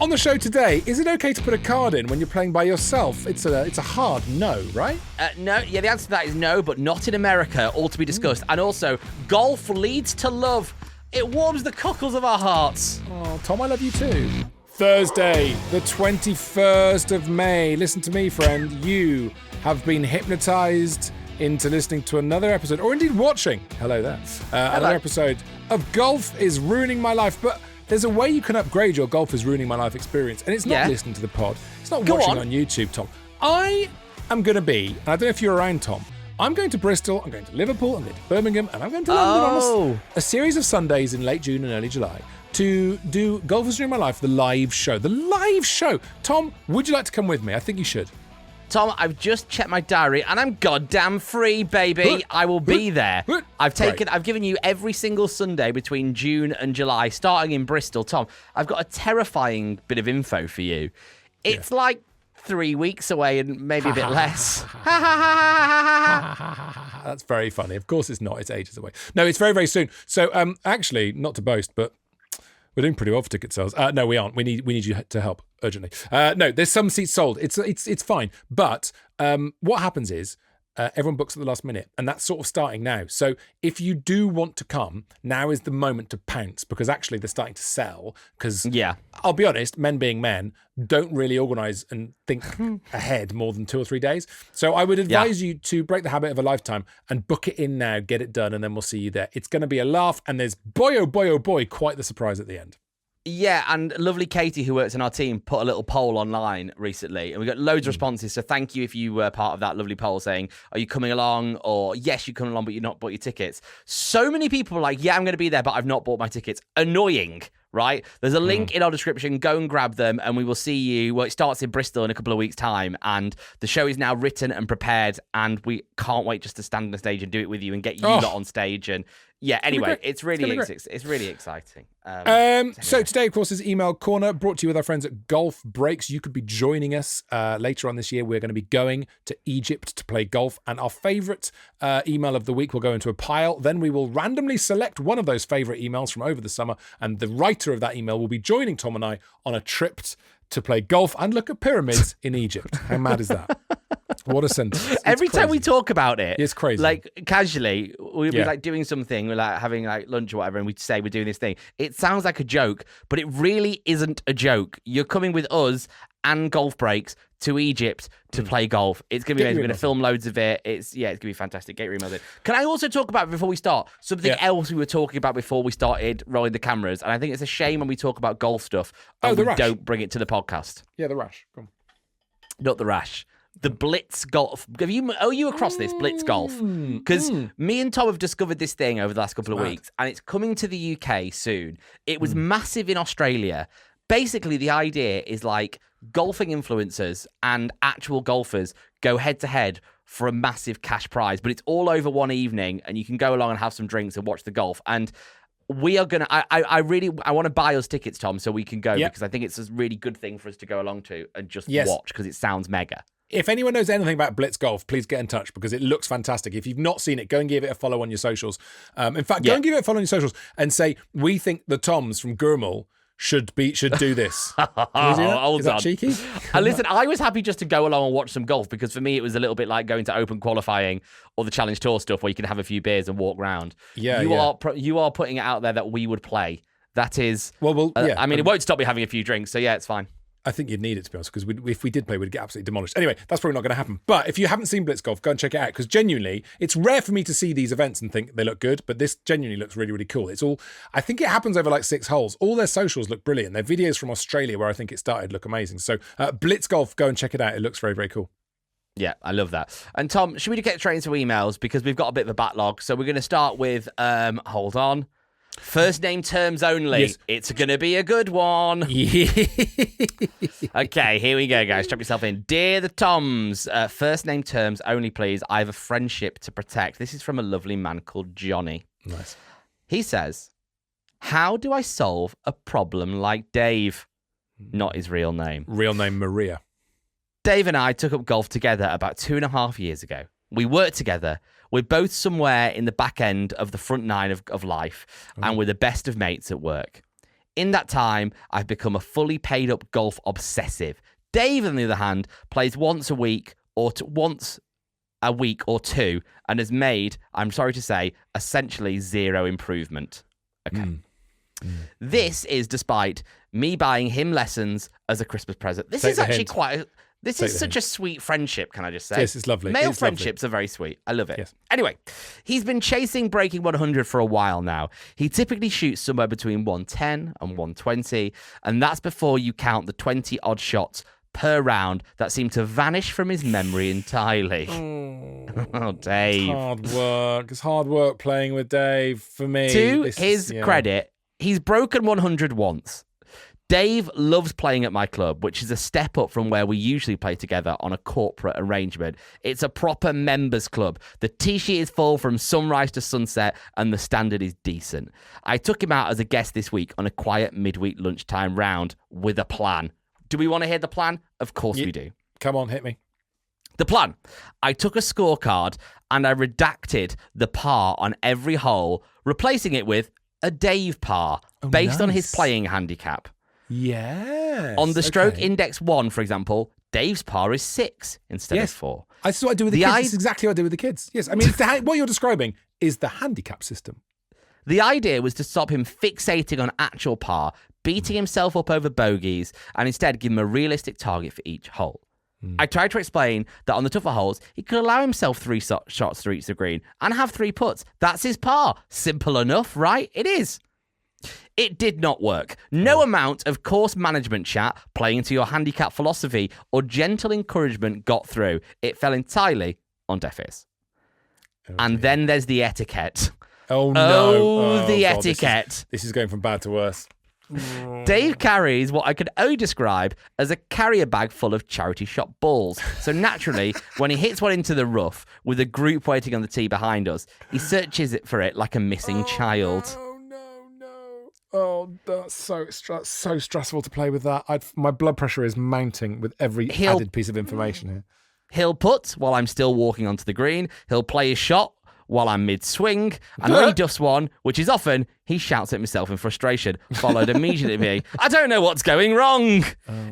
On the show today, is it okay to put a card in when you're playing by yourself? It's a hard no, right? No, yeah, the answer to that is no, but not in America, all to be discussed. And also, golf leads to love. It warms the cockles of our hearts. Oh, Tom, I love you too. Thursday, the 21st of May. Listen to me, friend. You have been hypnotized into listening to another episode, or indeed watching. Hello there. Another episode of Golf is Ruining My Life, but there's a way you can upgrade your Golf is Ruining My Life experience, and it's not listening to the pod. It's not watching on YouTube, Tom. I am going to be, and I don't know if you're around, Tom, I'm going to Bristol, I'm going to Liverpool, I'm going to Birmingham, and I'm going to London on a series of Sundays in late June and early July to do Golf is Ruining My Life, the live show. The live show! Tom, would you like to come with me? I think you should. Tom, I've just checked my diary and I'm goddamn free, baby. I will be there. I've given you every single Sunday between June and July, starting in Bristol. Tom, I've got a terrifying bit of info for you. It's like 3 weeks away and maybe a bit less. That's very funny. Of course it's not. It's ages away. No, it's very, very soon. So, actually, not to boast, but we're doing pretty well for ticket sales. No, we aren't. We need you to help urgently. No, there's some seats sold. It's fine. But what happens is everyone books at the last minute, and that's sort of starting now. So if you do want to come, now is the moment to pounce, because actually they're starting to sell. Because I'll be honest, men being men don't really organise and think ahead more than 2 or 3 days. So I would advise you to break the habit of a lifetime and book it in now, get it done, and then we'll see you there. It's going to be a laugh, and there's oh boy, quite the surprise at the end. Yeah, and lovely Katie, who works in our team, put a little poll online recently, and we got loads of responses. So thank you if you were part of that lovely poll saying, are you coming along? Or yes, you're coming along, but you've not bought your tickets. So many people were like, yeah, I'm going to be there, but I've not bought my tickets. Annoying, right? There's a link in our description. Go and grab them, and we will see you. Well, it starts in Bristol in a couple of weeks' time, and the show is now written and prepared, and we can't wait just to stand on the stage and do it with you and get you lot on stage. And anyway, it's really exciting. So today, of course, is Email Corner, brought to you with our friends at Golf Breaks. You could be joining us later on this year. We're going to be going to Egypt to play golf, and our favourite email of the week will go into a pile. Then we will randomly select one of those favourite emails from over the summer, and the writer of that email will be joining Tom and I on a trip to play golf and look at pyramids in Egypt. How mad is that? What a sentence. Every time we talk about it, it's crazy. Like casually, we'll be like doing something, we're like having like lunch or whatever, and we say we're doing this thing. It sounds like a joke, but it really isn't a joke. You're coming with us and Golf Breaks to Egypt to play golf. It's going to be amazing. We're going to film loads of it. It's going to be fantastic. Get your emails in. Can I also talk about, before we start, something else we were talking about before we started rolling the cameras? And I think it's a shame when we talk about golf stuff and we don't bring it to the podcast. Yeah, the rash. Come on. Not the rash. The Blitz golf. Are you across this Blitz golf? Because me and Tom have discovered this thing over the last couple of weeks, and it's coming to the UK soon. It was massive in Australia. Basically, the idea is like golfing influencers and actual golfers go head to head for a massive cash prize, but it's all over one evening, and you can go along and have some drinks and watch the golf. And we are gonna. I want to buy us tickets, Tom, so we can go because I think it's a really good thing for us to go along to and just watch because it sounds mega. If anyone knows anything about Blitz Golf, please get in touch because it looks fantastic. If you've not seen it, go and give it a follow on your socials. In fact, go and give it a follow on your socials and say, we think the Toms from Gurmal should do this. Is that cheeky? And listen, I was happy just to go along and watch some golf because for me it was a little bit like going to Open qualifying or the Challenge Tour stuff where you can have a few beers and walk around. You are putting it out there that we would play. That is, I mean, it won't stop me having a few drinks, so it's fine. I think you'd need it, to be honest, because if we did play, we'd get absolutely demolished. Anyway, that's probably not going to happen. But if you haven't seen Blitz Golf, go and check it out, because genuinely, it's rare for me to see these events and think they look good, but this genuinely looks really, really cool. It's all, I think it happens over like 6 holes. All their socials look brilliant. Their videos from Australia, where I think it started, look amazing. So Blitz Golf, go and check it out. It looks very, very cool. Yeah, I love that. And Tom, should we get straight into emails? Because we've got a bit of a backlog. So we're going to start with, hold on. First name terms only. Yes. It's going to be a good one. Okay, here we go, guys. Strap yourself in. Dear the Toms, first name terms only, please. I have a friendship to protect. This is from a lovely man called Johnny. Nice. He says, how do I solve a problem like Dave? Not his real name. Real name, Maria. Dave and I took up golf together about 2.5 years ago. We worked together. We're both somewhere in the back end of the front nine of life, and we're the best of mates at work. In that time, I've become a fully paid up golf obsessive. Dave, on the other hand, plays once a week or two and has made, I'm sorry to say, essentially zero improvement. Okay. This is despite me buying him lessons as a Christmas present. This is actually This is such a sweet friendship, can I just say? Yes, it's lovely. Male friendships are very sweet. I love it. Yes. Anyway, he's been chasing breaking 100 for a while now. He typically shoots somewhere between 110 and 120, and that's before you count the 20-odd shots per round that seem to vanish from his memory entirely. Oh, Dave. It's hard work. It's hard work playing with Dave for me. To his credit, he's broken 100 once. Dave loves playing at my club, which is a step up from where we usually play together on a corporate arrangement. It's a proper members club. The tee sheet is full from sunrise to sunset, and the standard is decent. I took him out as a guest this week on a quiet midweek lunchtime round with a plan. Do we want to hear the plan? Of course we do. Come on, hit me. The plan. I took a scorecard and I redacted the par on every hole, replacing it with a Dave par based on his playing handicap. Yes. On the stroke index 1, for example, Dave's par is 6 instead of 4. That's what I do with the kids. That's exactly what I do with the kids. Yes. I mean, what you're describing is the handicap system. The idea was to stop him fixating on actual par, beating himself up over bogeys, and instead give him a realistic target for each hole. I tried to explain that on the tougher holes, he could allow himself 3 shots to reach the green and have 3 putts. That's his par. Simple enough, right? It is. It did not work. No amount of course management chat, playing into your handicap philosophy, or gentle encouragement got through. It fell entirely on deaf ears. And then there's the etiquette. Oh, no. The etiquette. This is going from bad to worse. Dave carries what I could only describe as a carrier bag full of charity shop balls. So naturally, when he hits one into the rough with a group waiting on the tee behind us, he searches for it like a missing child. No. Oh, that's so stressful to play with that. My blood pressure is mounting with every added piece of information here. He'll putt while I'm still walking onto the green. He'll play his shot while I'm mid-swing, and when he duffs one, which is often, he shouts at himself in frustration, followed immediately by, I don't know what's going wrong.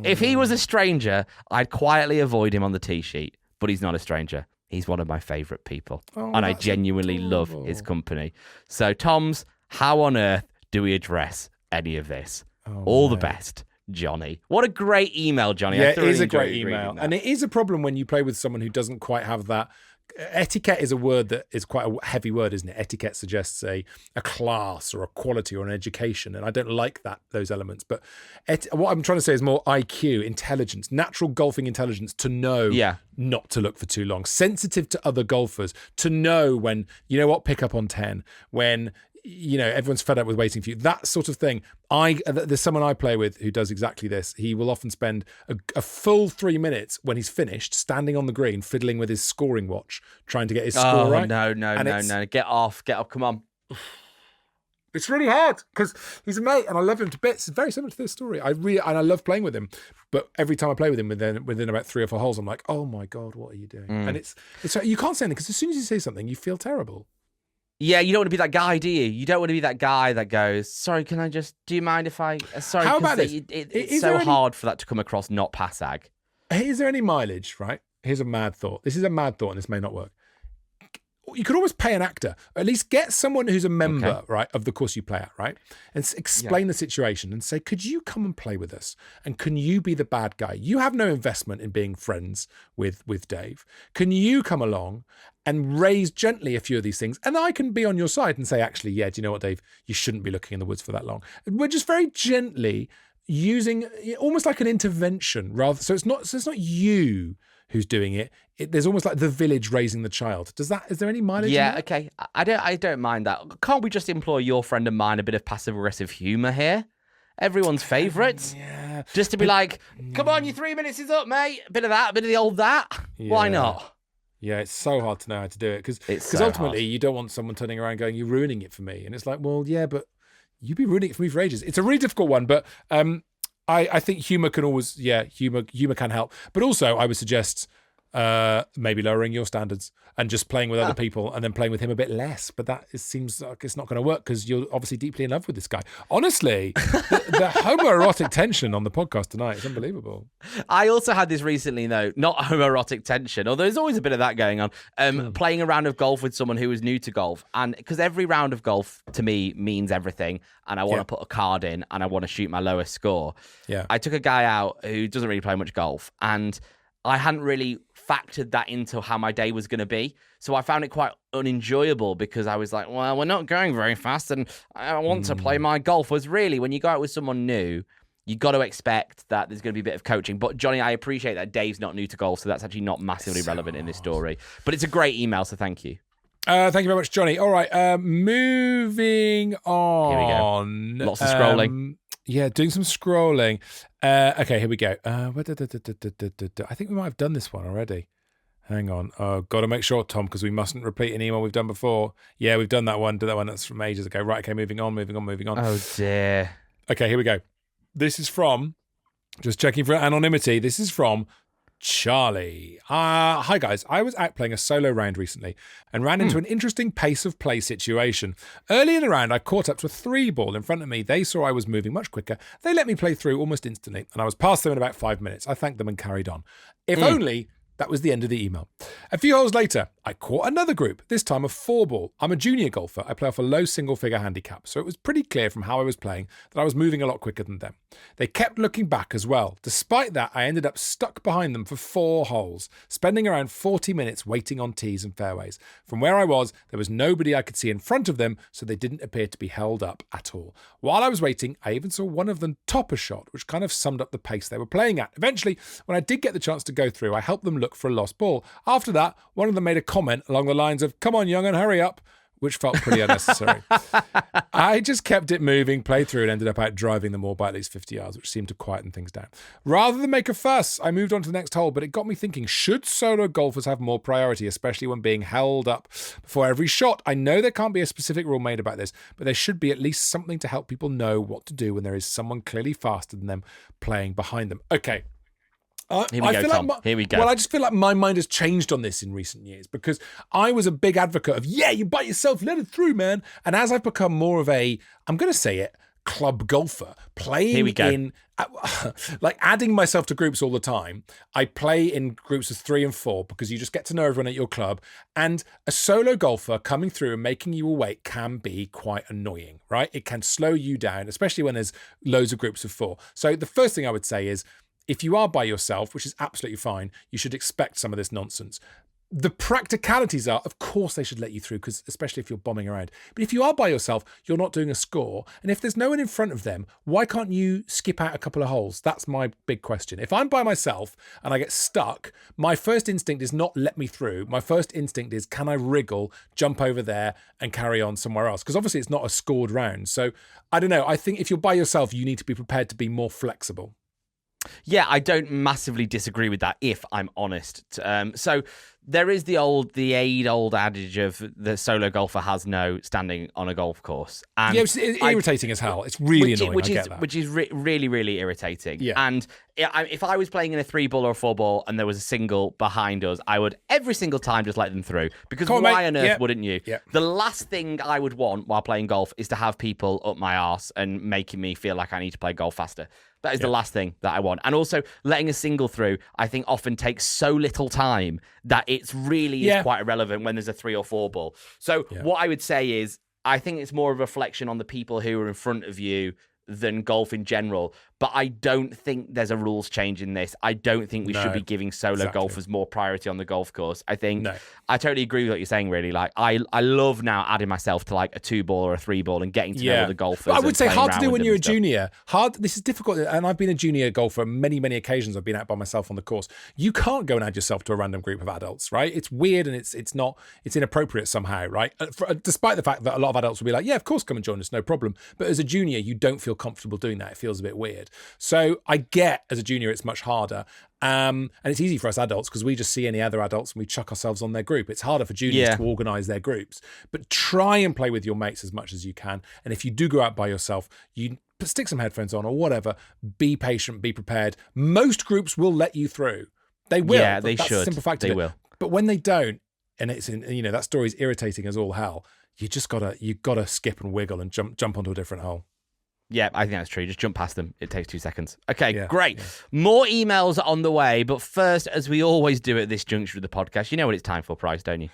If he was a stranger, I'd quietly avoid him on the tee sheet, but he's not a stranger. He's one of my favourite people, and I genuinely love his company. So, Toms, how on earth do we address any of this? All the best, Johnny. What a great email, Johnny. Yeah, it is a great email, and it is a problem when you play with someone who doesn't quite have that. Etiquette is a word that is quite a heavy word, isn't it? Etiquette suggests a class or a quality or an education, and I don't like those elements. But what I'm trying to say is more IQ, intelligence, natural golfing intelligence, to know not to look for too long, sensitive to other golfers, to know when, you know what, pick up on 10, when, you know, everyone's fed up with waiting for you, that sort of thing. There's someone I play with who does exactly this. He will often spend a full 3 minutes when he's finished standing on the green, fiddling with his scoring watch, trying to get his score right. No. Get off. Come on. It's really hard because he's a mate and I love him to bits. It's very similar to this story. I love playing with him, but every time I play with him, within about 3 or 4 holes, I'm like, oh my God, what are you doing? And it's you can't say anything because as soon as you say something, you feel terrible. Yeah, you don't want to be that guy, do you? You don't want to be that guy that goes, sorry, can I just, do you mind if I, sorry. How about this? It's so hard for that to come across not passag. Is there any mileage, right? Here's a mad thought. This is a mad thought and this may not work. You could almost pay an actor, or at least get someone who's a member, right, of the course you play at, right? And explain the situation and say, could you come and play with us? And can you be the bad guy? You have no investment in being friends with Dave. Can you come along and raise gently a few of these things? And I can be on your side and say, actually, yeah, do you know what, Dave? You shouldn't be looking in the woods for that long. And we're just very gently using almost like an intervention rather. So it's not you who's doing it. There's almost like the village raising the child. Is there any mileage? Yeah, okay. I don't mind that. Can't we just employ your friend and mine a bit of passive aggressive humour here? Everyone's favourite. Yeah. Just to be like, come on, your 3 minutes is up, mate. A bit of that, a bit of the old that. Yeah. Why not? Yeah, it's so hard to know how to do it because ultimately you don't want someone turning around going, you're ruining it for me. And it's like, well, yeah, but you've been ruining it for me for ages. It's a really difficult one, but I think humour can always, humour can help. But also I would suggest maybe lowering your standards and just playing with other people and then playing with him a bit less. But it seems like it's not going to work because you're obviously deeply in love with this guy. Honestly, the homoerotic tension on the podcast tonight is unbelievable. I also had this recently, though, not homoerotic tension, although there's always a bit of that going on, playing a round of golf with someone who was new to golf. And because every round of golf to me means everything, and I want to put a card in and I want to shoot my lowest score. Yeah. I took a guy out who doesn't really play much golf, and I hadn't really factored that into how my day was going to be. So I found it quite unenjoyable because I was like, well, we're not going very fast and I want to play my golf. Whereas really, when you go out with someone new, you got to expect that there's going to be a bit of coaching. But Johnny, I appreciate that Dave's not new to golf, so that's actually not massively relevant in this story. But it's a great email, so thank you. Thank you very much, Johnny. All right, moving on. Here we go. Lots of scrolling. Yeah, doing some scrolling. Okay, here we go. I think we might have done this one already. Hang on. Oh, got to make sure, Tom, because we mustn't repeat an email we've done before. Yeah, we've done that one. Did that one. That's from ages ago. Right, okay, moving on. Oh, dear. Okay, here we go. This is from, just checking for anonymity, this is from Charlie. Hi guys, I was out playing a solo round recently and ran into an interesting pace of play situation. Early in the round, I caught up to a 3-ball in front of me. They saw I was moving much quicker. They let me play through almost instantly, and I was past them in about 5 minutes. I thanked them and carried on. If only that was the end of the email. A few holes later, I caught another group, this time a 4-ball. I'm a junior golfer. I play off a low single-figure handicap, so it was pretty clear from how I was playing that I was moving a lot quicker than them. They kept looking back as well. Despite that, I ended up stuck behind them for 4 holes, spending around 40 minutes waiting on tees and fairways. From where I was, there was nobody I could see in front of them, so they didn't appear to be held up at all. While I was waiting, I even saw one of them top a shot, which kind of summed up the pace they were playing at. Eventually, when I did get the chance to go through, I helped them look for a lost ball. After that, one of them made a comment along the lines of, "Come on, young'un, hurry up," which felt pretty unnecessary. I just kept it moving, played through, and ended up out driving them all by at least 50 yards, which seemed to quieten things down. Rather than make a fuss, I moved on to the next hole, but it got me thinking, should solo golfers have more priority, especially when being held up before every shot? I know there can't be a specific rule made about this, but there should be at least something to help people know what to do when there is someone clearly faster than them playing behind them. Okay. Here we go, Tom. Here we go. Well, I just feel like my mind has changed on this in recent years because I was a big advocate of, you bite yourself, let it through, man. And as I've become more of a, I'm going to say it, club golfer, playing in, like adding myself to groups all the time. I play in groups of 3 and 4 because you just get to know everyone at your club. And a solo golfer coming through and making you wait can be quite annoying, right? It can slow you down, especially when there's loads of groups of 4. So the first thing I would say is, if you are by yourself, which is absolutely fine, you should expect some of this nonsense. The practicalities are, of course, they should let you through, because especially if you're bombing around. But if you are by yourself, you're not doing a score. And if there's no one in front of them, why can't you skip out a couple of holes? That's my big question. If I'm by myself and I get stuck, my first instinct is not let me through. My first instinct is, can I wriggle, jump over there and carry on somewhere else? Because obviously it's not a scored round. So I don't know. I think if you're by yourself, you need to be prepared to be more flexible. Yeah, I don't massively disagree with that, if I'm honest. So there is the old adage of the solo golfer has no standing on a golf course. And yeah, it's irritating as hell. It's really annoying. Which is really, really irritating. Yeah. And if I was playing in a 3-ball or a 4-ball and there was a single behind us, I would every single time just let them through. Because why on earth wouldn't you? Yeah. The last thing I would want while playing golf is to have people up my arse and making me feel like I need to play golf faster. That is the last thing that I want. And also, letting a single through, I think, often takes so little time that it's really is quite irrelevant when there's a 3 or 4 ball. So what I would say is, I think it's more of a reflection on the people who are in front of you than golf in general. But I don't think there's a rules change in this. I don't think we should be giving solo golfers more priority on the golf course. I think I totally agree with what you're saying, really. Like I love now adding myself to like a 2-ball or a 3-ball and getting to know the golfers. But I would say hard to do when you're a junior. This is difficult. And I've been a junior golfer many, many occasions. I've been out by myself on the course. You can't go and add yourself to a random group of adults, right? It's weird and it's inappropriate somehow, right? Despite the fact that a lot of adults will be like, yeah, of course, come and join us, no problem. But as a junior, you don't feel comfortable doing that. It feels a bit weird. So I get as a junior, it's much harder. And it's easy for us adults because we just see any other adults and we chuck ourselves on their group. It's harder for juniors to organise their groups. But try and play with your mates as much as you can. And if you do go out by yourself, you stick some headphones on or whatever. Be patient, be prepared. Most groups will let you through. They will. Yeah, they That's should. The simple fact They of it. will. But when they don't, and it's that story's irritating as all hell. You gotta skip and wiggle and jump onto a different hole. Yeah, I think that's true. Just jump past them. It takes 2 seconds. Okay, great. Yeah. More emails on the way. But first, as we always do at this juncture of the podcast, you know what it's time for, Price, don't you?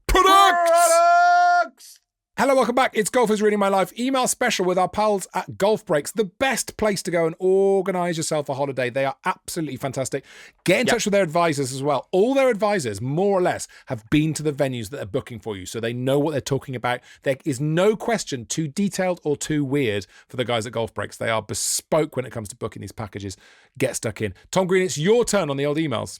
Products! Hello, welcome back. It's Golf is Ruining My Life email special with our pals at Golf Breaks, the best place to go and organise yourself a holiday. They are absolutely fantastic. Get in touch with their advisors as well. All their advisors, more or less, have been to the venues that they're booking for you, so they know what they're talking about. There is no question too detailed or too weird for the guys at Golf Breaks. They are bespoke when it comes to booking these packages. Get stuck in. Tom Green, it's your turn on the old emails.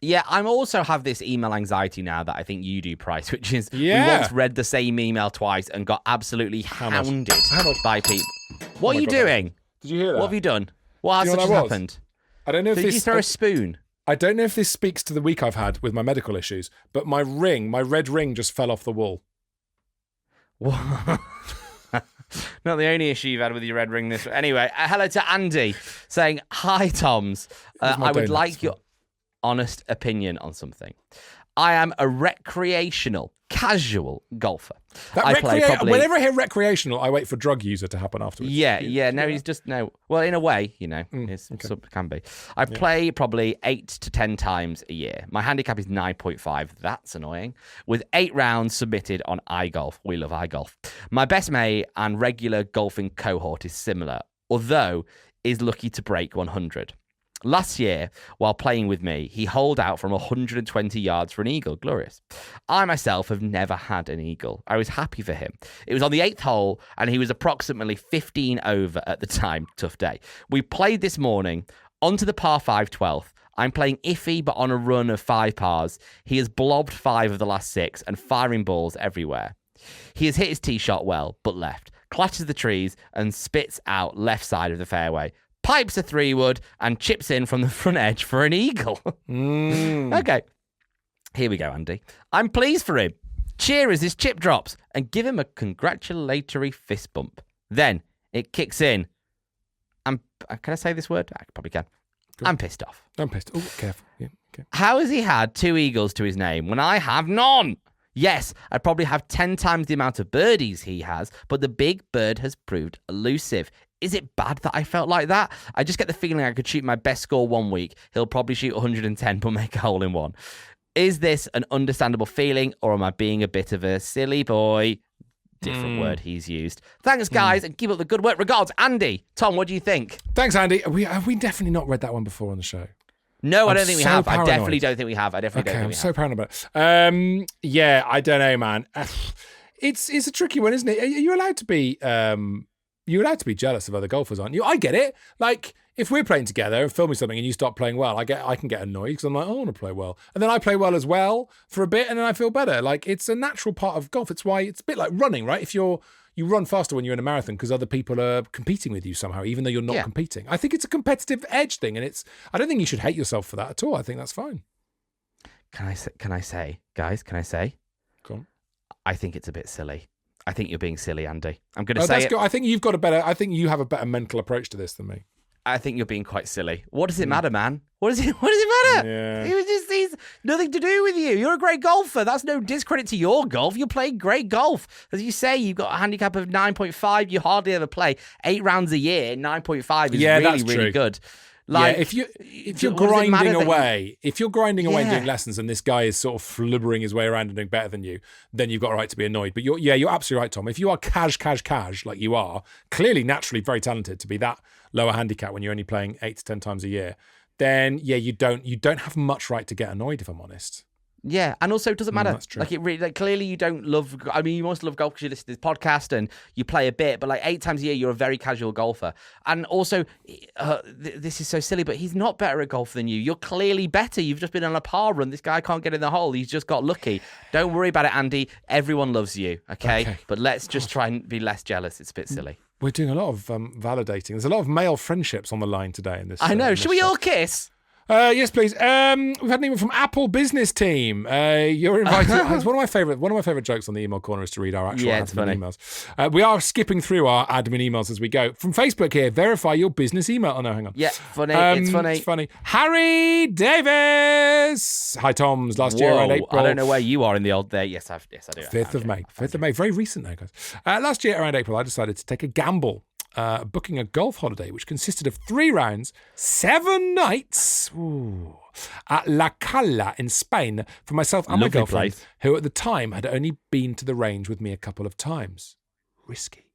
Yeah, I also have this email anxiety now that I think you do, Price, which is we once read the same email twice and got absolutely hounded by people. What are you doing? Did you hear that? What have you done? What has happened? I don't know if Did you throw a spoon? I don't know if this speaks to the week I've had with my medical issues, but my red ring just fell off the wall. What? Not the only issue you've had with your red ring this. Anyway, hello to Andy saying, "Hi, Toms. I would like your honest opinion on something. I am a recreational, casual golfer. Whenever I hear recreational, I wait for drug user to happen afterwards. Yeah. No, he's just no. Well, in a way, can be. I play probably 8 to 10 times a year. My handicap is 9.5. That's annoying. With 8 rounds submitted on iGolf. We love iGolf. My best mate and regular golfing cohort is similar, although is lucky to break 100. Last year, while playing with me, he holed out from 120 yards for an eagle. Glorious. I myself have never had an eagle. I was happy for him. It was on the 8th hole, and he was approximately 15 over at the time. Tough day. We played this morning onto the par 5 12th. I'm playing iffy, but on a run of 5 pars. He has blobbed 5 of the last 6 and firing balls everywhere. He has hit his tee shot well, but left. Clutches the trees and spits out left side of the fairway. Pipes a 3-wood and chips in from the front edge for an eagle. Okay. Here we go, Andy. I'm pleased for him. Cheer as his chip drops and give him a congratulatory fist bump. Then it kicks in. Can I say this word? I probably can. Go. I'm pissed off. I'm pissed. Oh, careful. Yeah, okay. How has he had 2 eagles to his name when I have none? Yes, I probably have 10 times the amount of birdies he has, but the big bird has proved elusive. Is it bad that I felt like that? I just get the feeling I could shoot my best score one week. He'll probably shoot 110 but make a hole in one. Is this an understandable feeling, or am I being a bit of a silly boy? Different word he's used. Thanks, guys, and keep up the good work. Regards, Andy. Tom, what do you think? Thanks, Andy. Have we definitely not read that one before on the show? No, I don't think we have. Paranoid. I definitely don't think we have. I'm so paranoid about it. Yeah, I don't know, man. It's a tricky one, isn't it? Are you allowed to be... You're allowed to be jealous of other golfers, aren't you? I get it. Like, if we're playing together and filming something and you start playing well, I can get annoyed because I'm like, I want to play well. And then I play well as well for a bit and then I feel better. Like, it's a natural part of golf. It's why it's a bit like running, right? If you run faster when you're in a marathon because other people are competing with you somehow, even though you're not competing. I think it's a competitive edge thing, and I don't think you should hate yourself for that at all. I think that's fine. Can I say, guys, Go on. I think it's a bit silly. I think you're being silly, Andy. I'm going to say it. Good. I think you have a better mental approach to this than me. I think you're being quite silly. What does it matter, man? What does it matter? Yeah. He's nothing to do with you. You're a great golfer. That's no discredit to your golf. You're playing great golf. As you say, you've got a handicap of 9.5. You hardly ever play 8 rounds a year. 9.5 is really good. Like, if you're grinding away, doing lessons, and this guy is sort of flubbering his way around and doing better than you, then you've got a right to be annoyed. But you're absolutely right, Tom. If you are cash like you are, clearly naturally very talented to be that lower handicap when you're only playing 8 to 10 times a year, then you don't have much right to get annoyed, if I'm honest. Yeah, and also it doesn't matter. That's true. Like, it really, like, clearly you don't love. I mean, you must love golf because you listen to this podcast and you play a bit, but like 8 times a year, you're a very casual golfer. And also, this is so silly, but he's not better at golf than you. You're clearly better. You've just been on a par run. This guy can't get in the hole. He's just got lucky. Don't worry about it, Andy. Everyone loves you. Okay? But let's just try and be less jealous. It's a bit silly. We're doing a lot of validating. There's a lot of male friendships on the line today in this. I know. In this Should we show. all kiss? Yes, please. We've had an email from Apple Business Team. You're invited. It's one of my favorite jokes on the email corner is to read our actual admin emails. We are skipping through our admin emails as we go. From Facebook here, verify your business email. Oh no, hang on. Yeah, funny. It's funny. It's funny. Harry Davies. Hi, Toms. Last year around April. I don't know where you are in the old day. Yes, I do. 5th of May. 5th of May. Very recent now, guys. Last year around April, I decided to take a gamble. Booking a golf holiday, which consisted of 3 rounds, 7 nights at La Cala in Spain for myself and my girlfriend, who at the time had only been to the range with me a couple of times. Risky.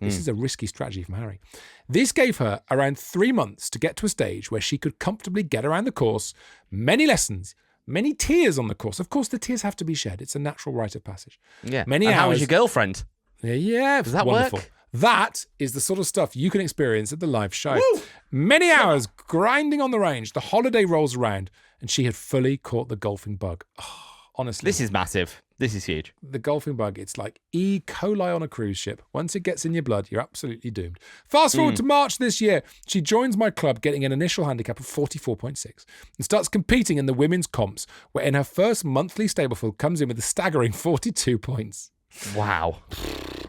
This is a risky strategy from Harry. This gave her around 3 months to get to a stage where she could comfortably get around the course, many lessons, many tears on the course. Of course, the tears have to be shed. It's a natural rite of passage. Yeah. Many hours. How was your girlfriend? Yeah. Does that wonderful. work? That is the sort of stuff you can experience at the live show. Woo! Many hours grinding on the range. The holiday rolls around and she had fully caught the golfing bug. Oh, honestly. This is massive. This is huge. The golfing bug, it's like E. coli on a cruise ship. Once it gets in your blood, you're absolutely doomed. Fast forward to March this year. She joins my club getting an initial handicap of 44.6 and starts competing in the women's comps, where in her first monthly stableful comes in with a staggering 42 points. Wow.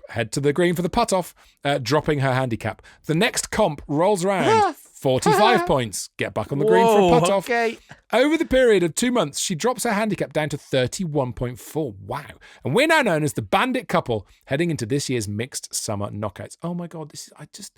Head to the green for the putt-off, dropping her handicap. The next comp rolls around, 45 points. Get back on the green for a putt-off. Okay. Over the period of 2 months, she drops her handicap down to 31.4. Wow. And we're now known as the Bandit couple, heading into this year's mixed summer knockouts. Oh my God, it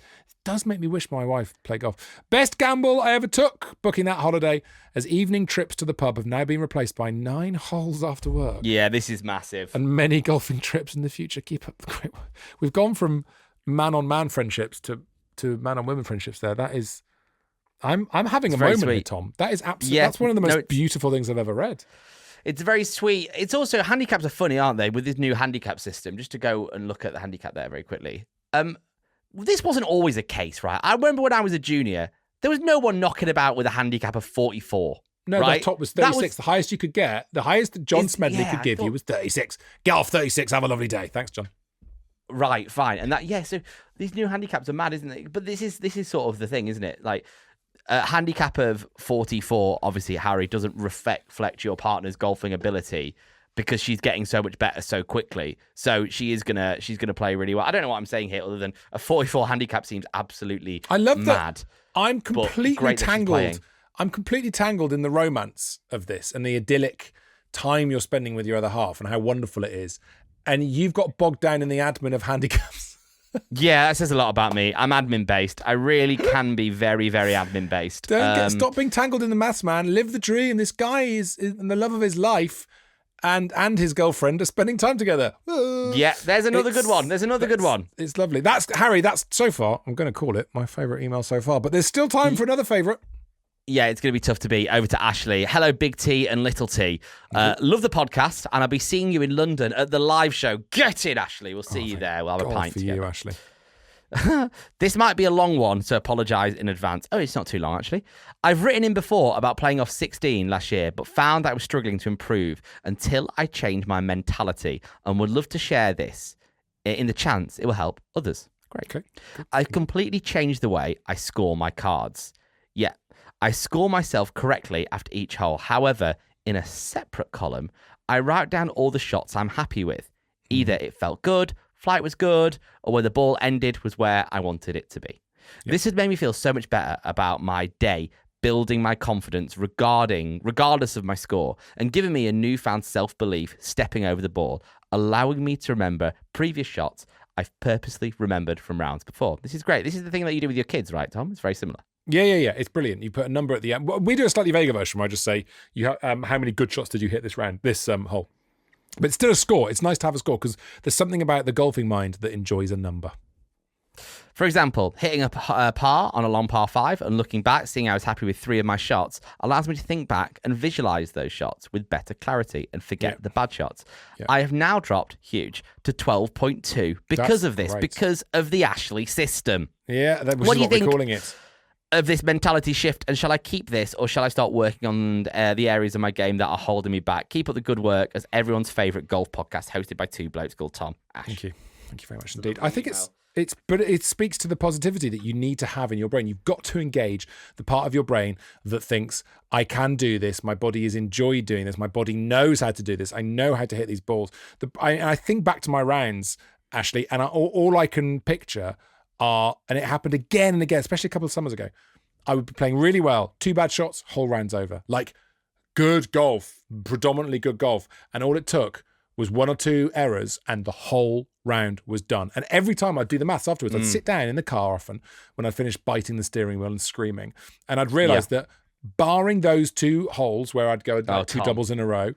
does make me wish my wife played golf. Best gamble I ever took, booking that holiday, as evening trips to the pub have now been replaced by 9 holes after work. Yeah, this is massive. And many golfing trips in the future. Keep up the great work. We've gone from man-on-man friendships to man-on-women friendships there. That is... I'm having a moment here, Tom. That is absolutely... Yeah, that's one of the most beautiful things I've ever read. It's very sweet. It's also... Handicaps are funny, aren't they? With this new handicap system. Just to go and look at the handicap there very quickly. This wasn't always a case, right? I remember when I was a junior, there was no one knocking about with a handicap of 44. No, right? The top was 36. The highest you could get, the highest that John Smedley could give you was 36. Get off 36. Have a lovely day. Thanks, John. Right, fine. And that, so these new handicaps are mad, isn't it? But this is sort of the thing, isn't it? Like, a handicap of 44, obviously, Harry, doesn't reflect your partner's golfing ability because she's getting so much better so quickly. So she's gonna play really well. I don't know what I'm saying here other than a 44 handicap seems absolutely I love mad. That I'm completely tangled. I'm completely tangled in the romance of this and the idyllic time you're spending with your other half and how wonderful it is. And you've got bogged down in the admin of handicaps. Yeah, that says a lot about me. I'm admin based. I really can be very, very admin based. Stop being tangled in the maths, man. Live the dream. This guy is in the love of his life, and his girlfriend are spending time together. Yeah, there's another good one. It's lovely. That's Harry. That's so far. I'm going to call it my favourite email so far. But there's still time for another favourite. Yeah, it's going to be tough to beat. Over to Ashley. Hello, Big T and Little T. Love the podcast, and I'll be seeing you in London at the live show. Get in, Ashley. We'll see you there. We'll have a pint together. You, Ashley. This might be a long one, so apologise in advance. Oh, it's not too long, actually. I've written in before about playing off 16 last year, but found that I was struggling to improve until I changed my mentality and would love to share this in the chance it will help others. Great. Okay. I've completely changed the way I score my cards. Yeah, I score myself correctly after each hole. However, in a separate column, I write down all the shots I'm happy with. Either it felt good, flight was good, or where the ball ended was where I wanted it to be. Yep. This has made me feel so much better about my day, building my confidence regardless of my score, and giving me a newfound self-belief stepping over the ball, allowing me to remember previous shots I've purposely remembered from rounds before. This is great. This is the thing that you do with your kids, right, Tom? It's very similar. Yeah. It's brilliant. You put a number at the end. We do a slightly vaguer version where I just say, how many good shots did you hit this hole? But it's still a score. It's nice to have a score because there's something about the golfing mind that enjoys a number. For example, hitting a par on a long par 5 and looking back, seeing I was happy with 3 of my shots, allows me to think back and visualise those shots with better clarity and forget the bad shots. Yeah. I have now dropped huge to 12.2 because of this, because of the Ashley system. Yeah, that was what we're calling it. Of this mentality shift, and shall I keep this or shall I start working on the areas of my game that are holding me back? Keep up the good work as everyone's favourite golf podcast hosted by 2 blokes called Tom. Ash. Thank you very much indeed. I think it's But it speaks to the positivity that you need to have in your brain. You've got to engage the part of your brain that thinks, I can do this. My body has enjoyed doing this. My body knows how to do this. I know how to hit these balls. I think back to my rounds, Ashley, and all I can picture are, and it happened again and again, especially a couple of summers ago, I would be playing really well, 2 bad shots, whole round's over. Like good golf, predominantly good golf. And all it took was 1 or 2 errors and the whole round was done. And every time I'd do the maths afterwards, I'd sit down in the car often when I'd finished biting the steering wheel and screaming. And I'd realise that barring those 2 holes where I'd go 2 doubles in a row.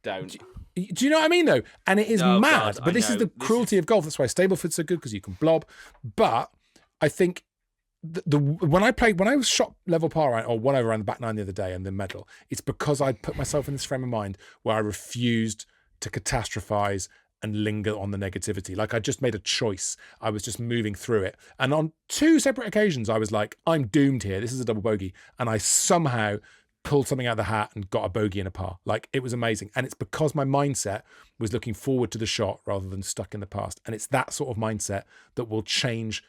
Don't. Do you know what I mean, though? And it is mad. God, but this is the cruelty of golf. That's why Stableford's so good, because you can blob. But I think when I was shot level par around, or 1 over around the back 9 the other day and the medal, it's because I put myself in this frame of mind where I refused to catastrophize and linger on the negativity. Like I just made a choice. I was just moving through it. And on 2 separate occasions, I was like, I'm doomed here. This is a double bogey. And I somehow pulled something out of the hat and got a bogey and a par. Like it was amazing. And it's because my mindset was looking forward to the shot rather than stuck in the past. And it's that sort of mindset that will change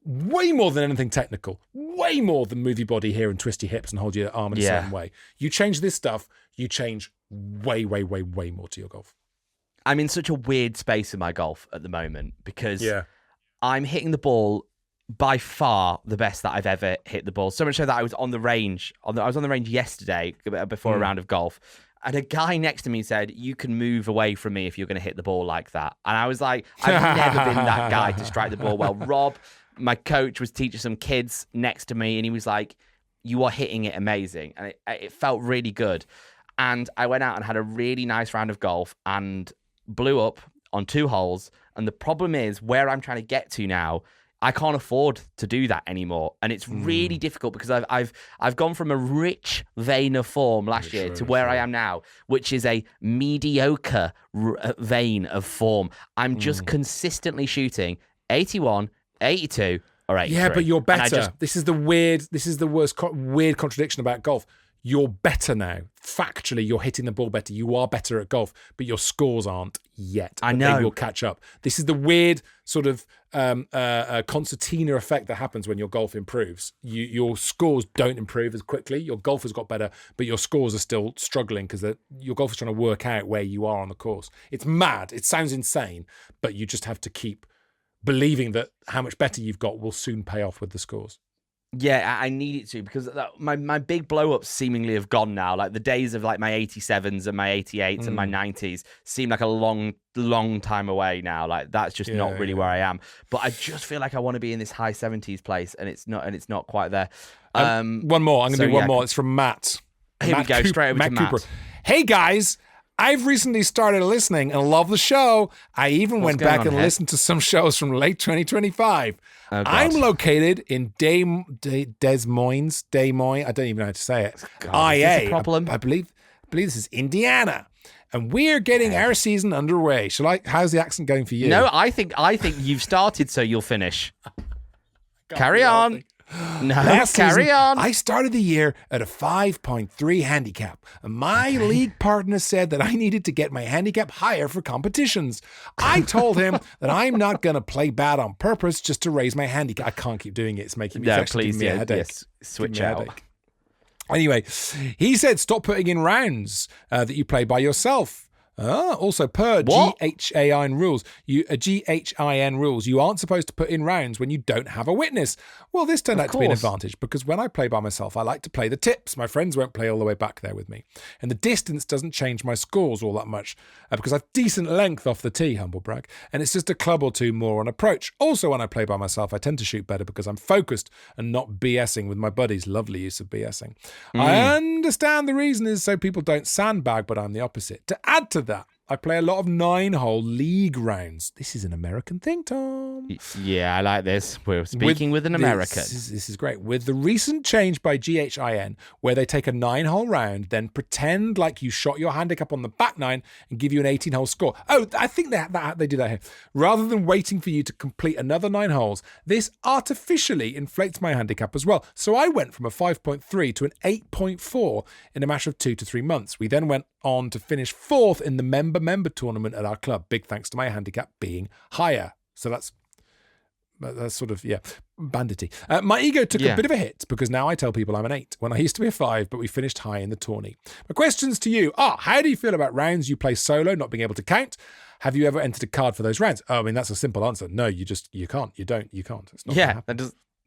way more than anything technical, way more than move your body here and twist your hips and hold your arm in a certain way. You change this stuff, you change way, way, way, way more to your golf. I'm in such a weird space in my golf at the moment because I'm hitting the ball by far the best that I've ever hit the ball. So much so that I was on the range. I was on the range yesterday before a round of golf, and a guy next to me said, "You can move away from me if you're going to hit the ball like that." And I was like, I've never been that guy to strike the ball well. Rob, my coach, was teaching some kids next to me, and he was like, "You are hitting it amazing," and it felt really good. And I went out and had a really nice round of golf and blew up on 2 holes. And the problem is, where I'm trying to get to now, I can't afford to do that anymore, and it's really difficult because I've gone from a rich vein of form last year to where I am now, which is a mediocre vein of form. I'm just consistently shooting 81, 82, or 83. Yeah, but you're better. This is the worst weird contradiction about golf. You're better now. Factually, you're hitting the ball better. You are better at golf, but your scores aren't yet. I know. They will catch up. This is the weird sort of concertina effect that happens when your golf improves. Your scores don't improve as quickly. Your golf has got better, but your scores are still struggling because your golf is trying to work out where you are on the course. It's mad. It sounds insane, but you just have to keep believing that how much better you've got will soon pay off with the scores. Yeah, I need it to, because my big blow-ups seemingly have gone now. Like the days of like my 87s and my 88s and my 90s seem like a long time away now. Like that's just not really where I am. But I just feel like I want to be in this high 70s place, and it's not quite there. One more. I'm going to do one more. It's from Matt. Here we go, straight over to Matt. Cooper. Hey guys, I've recently started listening and love the show. I even went back and listened to some shows from late 2025. I'm located in Des Moines. I don't even know how to say it. God, is this a problem? I believe this is Indiana. And we're getting our season underway. How's the accent going for you? No, I think you've started, so you'll finish. Carry on. No, carry on. I started the year at a 5.3 handicap, and my league partner said that I needed to get my handicap higher for competitions. I told him that I'm not going to play bad on purpose just to raise my handicap. I can't keep doing it. It's making me, giving me a headache. Yes, switch out. Headache. Anyway, he said stop putting in rounds that you play by yourself. Also per GHIN rules, GHIN rules, you aren't supposed to put in rounds when you don't have a witness. Well, this turned out to be an advantage because when I play by myself, I like to play the tips. My friends won't play all the way back there with me. And the distance doesn't change my scores all that much because I've decent length off the tee, humble brag. And it's just a club or 2 more on approach. Also, when I play by myself, I tend to shoot better because I'm focused and not BSing with my buddies. Lovely use of BSing. I understand the reason is so people don't sandbag, but I'm the opposite. To add to that, I play a lot of 9-hole league rounds. This is an American thing, Tom. Yeah, I like this. We're speaking with an American. This is great. With the recent change by GHIN, where they take a 9-hole round, then pretend like you shot your handicap on the back 9 and give you an 18-hole score. Oh, I think they do that here. Rather than waiting for you to complete another 9 holes, this artificially inflates my handicap as well. So I went from a 5.3 to an 8.4 in a matter of 2 to 3 months. We then went on to finish 4th in the member tournament at our club. Big thanks to my handicap being higher. So that's That's sort of, bandity. My ego took a bit of a hit because now I tell people I'm an 8 when I used to be a 5, but we finished high in the tourney. My questions to you are, how do you feel about rounds you play solo, not being able to count? Have you ever entered a card for those rounds? Oh, I mean, that's a simple answer. No, you can't. You can't. It's not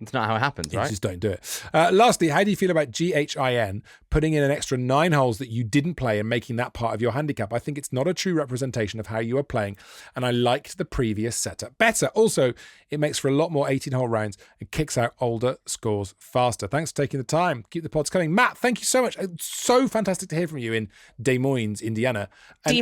It's not how it happens, right? You just don't do it. Lastly, how do you feel about GHIN putting in an extra 9 holes that you didn't play and making that part of your handicap? I think it's not a true representation of how you are playing, and I liked the previous setup better. Also, it makes for a lot more 18-hole rounds and kicks out older scores faster. Thanks for taking the time. Keep the pods coming. Matt, thank you so much. It's so fantastic to hear from you in Des Moines, Indiana. And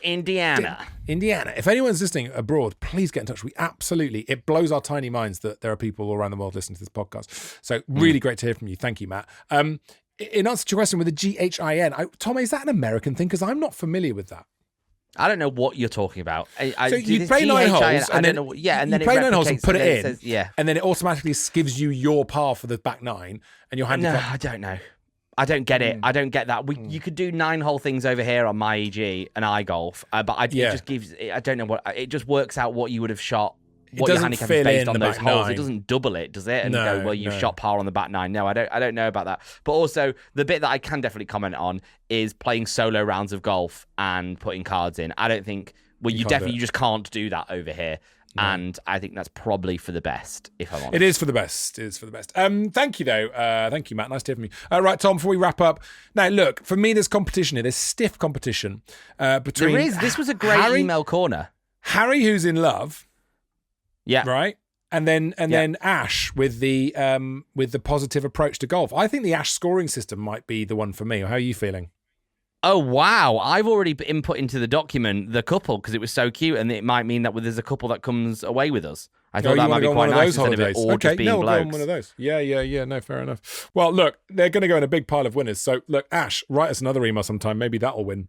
Indiana. Indiana. If anyone's listening abroad, please get in touch. It blows our tiny minds that there are people all around the world listening to this podcast. So really great to hear from you. Thank you, Matt. In answer to your question with the GHIN, Tom, is that an American thing? Because I'm not familiar with that. I don't know what you're talking about. So you play 9 holes, and then and then you play 9 holes and put it in, says, and then it automatically gives you your par for the back 9 and your handicap. No, I don't know. I don't get it. I don't get that. You could do 9-hole things over here on my EG and iGolf, but it just gives. I don't know what. It just works out what you would have shot. What your handicap is based on those holes. 9. It doesn't double it, does it? And go, well, you've shot par on the back 9. No, I don't know about that. But also, the bit that I can definitely comment on is playing solo rounds of golf and putting cards in. I don't think. Well, you just can't do that over here. No. And I think that's probably for the best, if I'm honest. It is for the best. Thank you, though. Thank you, Matt. Nice to hear from you. Right, Tom, before we wrap up. Now, look, for me, there's competition here. There's stiff competition between... There is. This was a great email corner. Harry, who's in love. Yeah. Right? And then Ash with the positive approach to golf. I think the Ash scoring system might be the one for me. How are you feeling? Oh, wow. I've already input into the document the couple because it was so cute, and it might mean that there's a couple that comes away with us. I thought that might be quite nice instead of it all just being blokes. Go on one of those. Yeah. No, fair enough. Well, look, they're going to go in a big pile of winners. So, look, Ash, write us another email sometime. Maybe that'll win.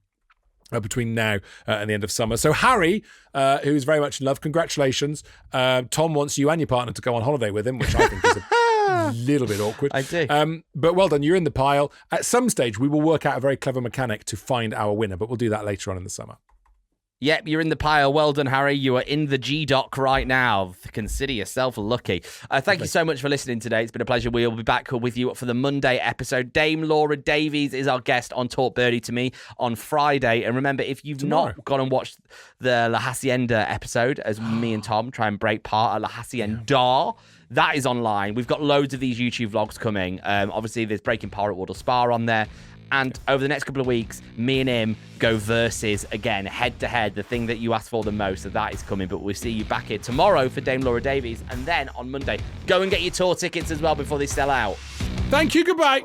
Between now and the end of summer. So Harry, who's very much in love, congratulations. Tom wants you and your partner to go on holiday with him, which I think is a little bit awkward. I do. But well done, you're in the pile. At some stage, we will work out a very clever mechanic to find our winner, but we'll do that later on in the summer. Yep, you're in the pile. Well done, Harry. You are in the G-Doc right now. Consider yourself lucky. Thank you so much for listening today. It's been a pleasure. We'll be back with you for the Monday episode. Dame Laura Davies is our guest on Talk Birdie to me on Friday. And remember, if you've not gone and watched the La Hacienda episode, as me and Tom try and break part at La Hacienda, that is online. We've got loads of these YouTube vlogs coming. Obviously, there's Breaking Par at Wardle Spa on there. And over the next couple of weeks, me and him go versus again, head to head, the thing that you asked for the most. So that is coming. But we'll see you back here tomorrow for Dame Laura Davies. And then on Monday, go and get your tour tickets as well before they sell out. Thank you. Goodbye.